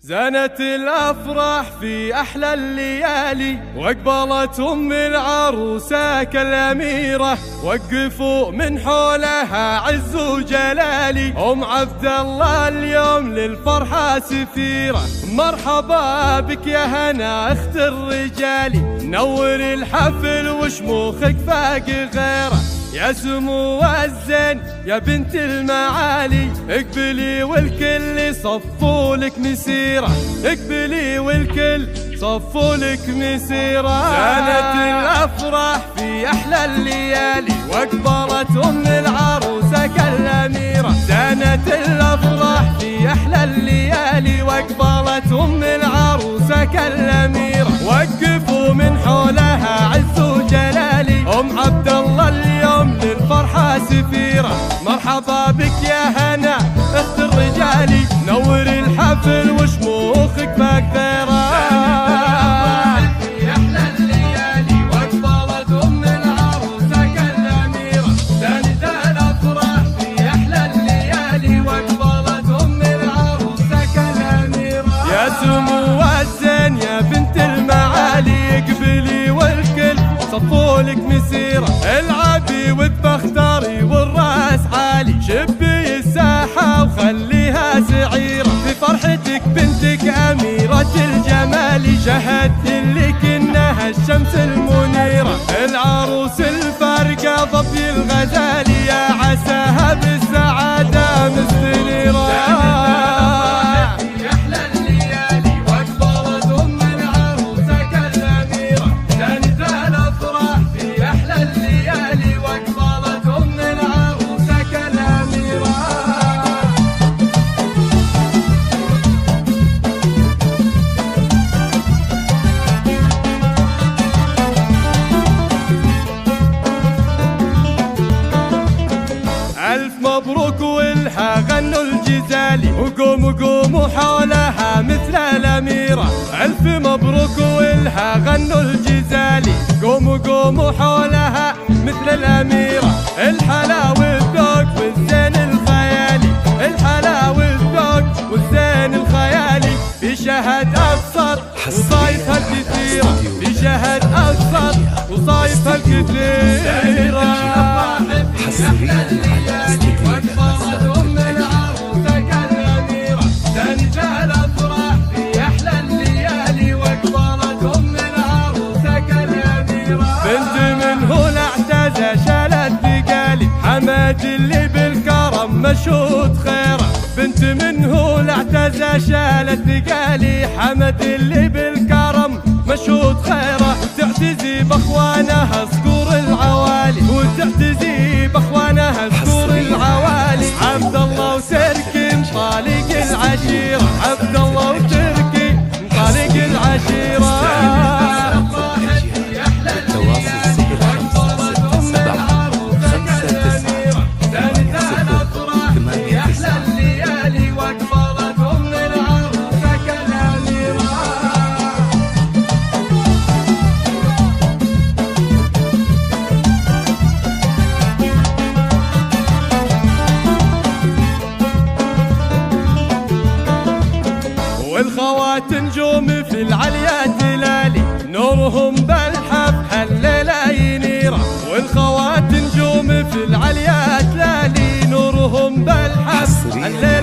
زانت الأفراح في أحلى الليالي، وأقبلت أم العروسة كالأميرة، وقفوا من حولها عز وجلالي. أم عبد الله اليوم للفرحة سفيرة، مرحبا بك يا هنا أخت الرجالي، نور الحفل وشموخك فاق غيره، يا سمو الزين يا بنت المعالي. اقبلي والكل صفوا لك مسيرة، اقبلي والكل صفوا لك مسيرة. زانت الأفراح في أحلى الليالي، وأقبلت أم العروسة كالأميرة. زانت الأفراح في أحلى الليالي، وأقبلت أم العروسة كالأميرة، وقفوا من حولها عز وجلالي. أم عبد الله اليوم للفرحة سفيرة، مرحبا بك يا هنا اخت الرجالي، نور الحفل وشموخك فاق غيره. في أحلى الليالي، وأقبلت أم العروسة كالأميرة. زانت الأفراح في أحلى الليالي، وأقبلت أم العروسة كالأميرة. يا سمو الزين يا بنت المعالي، اقبلي والكل صفوا لك مسيرة. العبي وتبختري والراس عالي، شبي الساحة وخليها سعيرة، في فرحتك بنتك أميرة الجمال، شهدت لك إنها الشمس المنيرة. العروس الفارقة ضبي الغزالي، يا عساها بالسعادة مستنيرة. ألف مبروك والها غنوا الجزالي، وقوموا قوموا حولها مثل الأميرة. ألف مبروك والها غنوا الجزالي، قوموا قوموا حولها مثل الأميرة. الحلا والذوق والزين الخيالي، الحلا والذوق والزين الخيالي، في شهد أبصر وصايفها الكثيرة، في شهد أبصر وصايفها الكثيرة. شالت ثقالي، حمد اللي بالكرم مشهود خيره. بنت منه لاعتزى شالت ثقالي، حمد اللي بالكرم مشهود خيره. وتعتزي باخوانها صقور العوالي، وتعتزي باخوانها صقور العوالي. عبد الله وتركي مطالق العشيره، عبد الله وتركي مطالق العشيره. والخوات نجوم في العليا تلالي، نورهم بالحب هالليلة ينيرة. والخوات نجوم في العليا تلالي، نورهم بالحب هالليلة